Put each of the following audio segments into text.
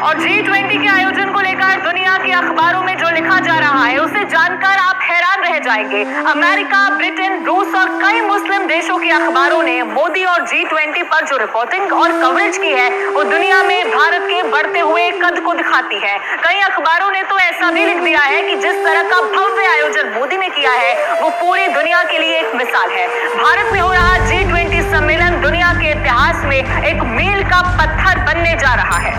और G20 के आयोजन को लेकर दुनिया के अखबारों में जो लिखा जा रहा है उसे जानकर आप हैरान रह जाएंगे। अमेरिका, ब्रिटेन, रूस और कई मुस्लिम देशों के अखबारों ने मोदी और G20 पर जो रिपोर्टिंग और कवरेज की है वो दुनिया में भारत के बढ़ते हुए कद को दिखाती है। कई अखबारों ने तो ऐसा भी लिख दिया है कि जिस तरह का भव्य आयोजन मोदी ने किया है वो पूरी दुनिया के लिए एक मिसाल है। भारत में हो रहा G20 सम्मेलन दुनिया के इतिहास में एक मील का पत्थर बनने जा रहा है।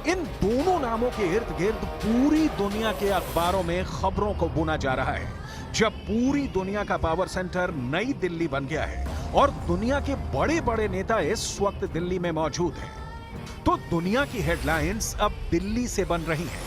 इन दोनों नामों के इर्द गिर्द पूरी दुनिया के अखबारों में खबरों को बुना जा रहा है। जब पूरी दुनिया का पावर सेंटर नई दिल्ली बन गया है और दुनिया के बड़े बड़े नेता इस वक्त दिल्ली में मौजूद हैं, तो दुनिया की हेडलाइंस अब दिल्ली से बन रही हैं।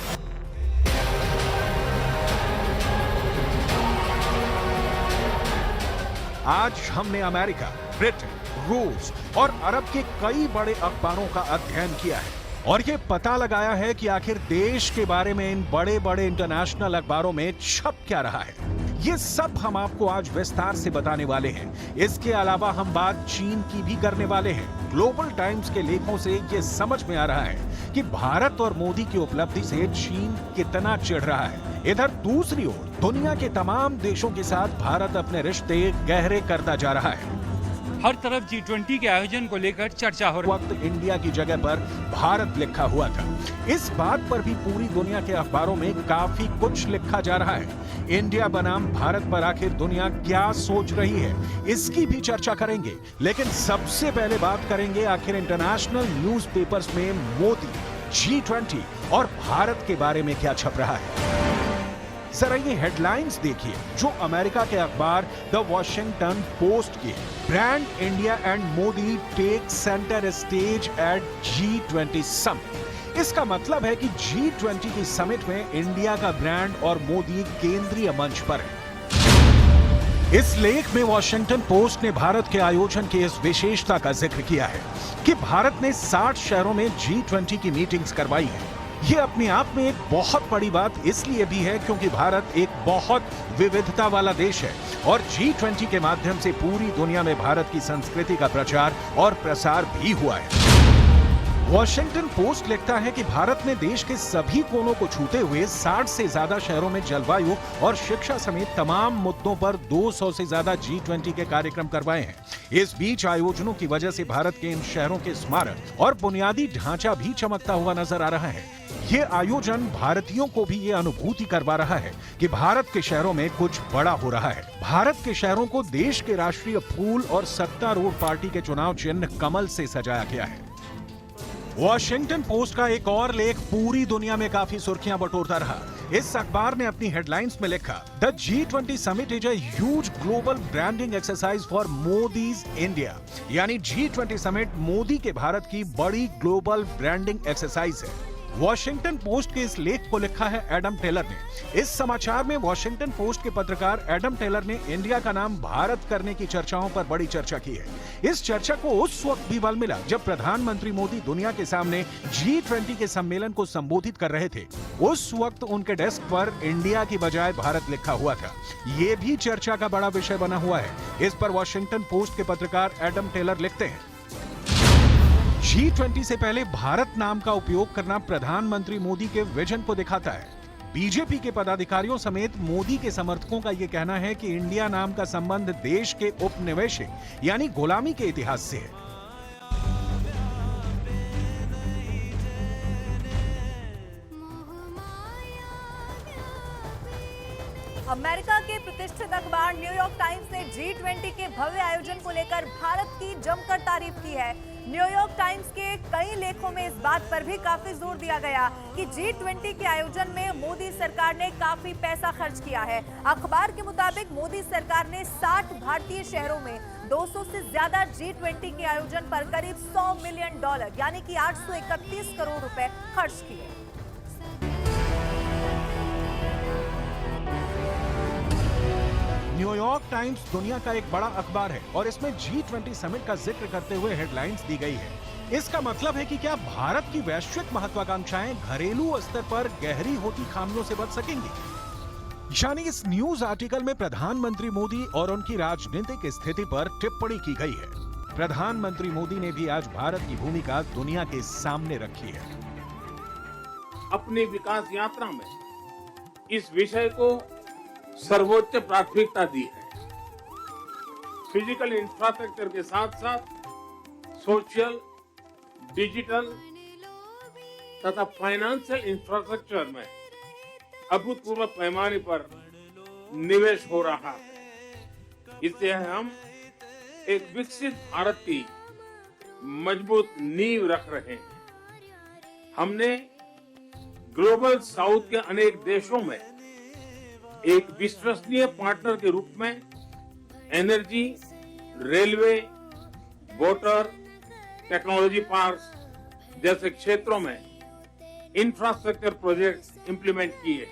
आज हमने अमेरिका, ब्रिटेन, रूस और अरब के कई बड़े अखबारों का अध्ययन किया है और ये पता लगाया है कि आखिर देश के बारे में इन बड़े बड़े इंटरनेशनल अखबारों में छप क्या रहा है। ये सब हम आपको आज विस्तार से बताने वाले हैं। इसके अलावा हम बात चीन की भी करने वाले हैं। ग्लोबल टाइम्स के लेखों से ये समझ में आ रहा है कि भारत और मोदी की उपलब्धि से चीन कितना चिढ़ रहा है। इधर दूसरी ओर दुनिया के तमाम देशों के साथ भारत अपने रिश्ते गहरे करता जा रहा है। हर तरफ G20 के आयोजन को लेकर चर्चा हो रही है। वक्त इंडिया की जगह पर भारत लिखा हुआ था। इस बात पर भी पूरी दुनिया के अखबारों में काफी कुछ लिखा जा रहा है। इंडिया बनाम भारत पर आखिर दुनिया क्या सोच रही है, इसकी भी चर्चा करेंगे। लेकिन सबसे पहले बात करेंगे आखिर इंटरनेशनल न्यूज़पेपर्स में मोदी, G20 और भारत के बारे में क्या छप रहा है। जरा ये हेडलाइंस देखिए जो अमेरिका के अखबार द वॉशिंगटन पोस्ट की। Brand India and Modi take centre stage at G20 summit. इसका मतलब है कि G20 की समिट में इंडिया का ब्रांड और मोदी केंद्रीय मंच पर है। इस लेख में वॉशिंगटन पोस्ट ने भारत के आयोजन की इस विशेषता का जिक्र किया है कि भारत ने 60 शहरों में G20 की मीटिंग्स करवाई है। ये अपने आप में एक बहुत बड़ी बात इसलिए भी है क्योंकि भारत एक बहुत विविधता वाला देश है और G20 के माध्यम से पूरी दुनिया में भारत की संस्कृति का प्रचार और प्रसार भी हुआ है। वॉशिंगटन पोस्ट लिखता है कि भारत ने देश के सभी कोनों को छूते हुए 60 से ज्यादा शहरों में जलवायु और शिक्षा समेत तमाम मुद्दों पर 200 से ज्यादा G20 के कार्यक्रम करवाए हैं। इस बीच आयोजनों की वजह से भारत के इन शहरों के स्मारक और बुनियादी ढांचा भी चमकता हुआ नजर आ रहा है। ये आयोजन भारतीयों को भी ये अनुभूति करवा रहा है कि भारत के शहरों में कुछ बड़ा हो रहा है। भारत के शहरों को देश के राष्ट्रीय फूल और सत्तारूढ़ पार्टी के चुनाव चिन्ह कमल से सजाया गया है। वॉशिंगटन पोस्ट का एक और लेख पूरी दुनिया में काफी सुर्खियां बटोरता रहा। इस अखबार ने अपनी हेडलाइंस में लिखा, the G20 summit is a huge global branding exercise for Modi's India. यानी G20 समिट मोदी के भारत की बड़ी ग्लोबल ब्रांडिंग एक्सरसाइज है। वॉशिंगटन पोस्ट के इस लेख को लिखा है एडम टेलर ने। इस समाचार में वॉशिंगटन पोस्ट के पत्रकार एडम टेलर ने इंडिया का नाम भारत करने की चर्चाओं पर बड़ी चर्चा की है। इस चर्चा को उस वक्त भी बल मिला जब प्रधानमंत्री मोदी दुनिया के सामने G20 के सम्मेलन को संबोधित कर रहे थे। उस वक्त उनके डेस्क पर इंडिया की बजाय भारत लिखा हुआ था। ये भी चर्चा का बड़ा विषय बना हुआ है। इस पर वॉशिंगटन पोस्ट के पत्रकार एडम टेलर लिखते हैं, G20 से पहले भारत नाम का उपयोग करना प्रधानमंत्री मोदी के विजन को दिखाता है। बीजेपी के पदाधिकारियों समेत मोदी के समर्थकों का यह कहना है कि इंडिया नाम का संबंध देश के उपनिवेशिक यानी गुलामी के इतिहास से है। अमेरिका के प्रतिष्ठित अखबार न्यूयॉर्क टाइम्स ने G20 के भव्य आयोजन को लेकर भारत की जमकर तारीफ की है। न्यूयॉर्क टाइम्स के कई लेखों में इस बात पर भी काफी जोर दिया गया कि G20 के आयोजन में मोदी सरकार ने काफी पैसा खर्च किया है। अखबार के मुताबिक मोदी सरकार ने 60 भारतीय शहरों में 200 से ज्यादा G20 के आयोजन पर करीब $100 मिलियन यानी कि 831 करोड़ रुपए खर्च किए। न्यूयॉर्क टाइम्स दुनिया का एक बड़ा अखबार है और इसमें G20 समिट का जिक्र करते हुए हेडलाइंस दी गई है। इसका मतलब है कि क्या भारत की वैश्विक महत्वाकांक्षाएं घरेलू स्तर पर गहरी होती खामियों से बच सकेंगी? यानी इस न्यूज आर्टिकल में प्रधानमंत्री मोदी और उनकी राजनीतिक स्थिति पर टिप्पणी की गई है। प्रधानमंत्री मोदी ने भी आज भारत की भूमिका दुनिया के सामने रखी है। अपनी विकास यात्रा में इस विषय को सर्वोच्च प्राथमिकता दी है। फिजिकल इंफ्रास्ट्रक्चर के साथ साथ सोशल, डिजिटल तथा फाइनेंशियल इंफ्रास्ट्रक्चर में अभूतपूर्व पैमाने पर निवेश हो रहा है। इससे हम एक विकसित भारत की मजबूत नींव रख रहे हैं। हमने ग्लोबल साउथ के अनेक देशों में एक विश्वसनीय पार्टनर के रूप में energy, railway, water, technology parks जैसे क्षेत्रों में इंफ्रास्ट्रक्चर प्रोजेक्ट्स इंप्लीमेंट किए।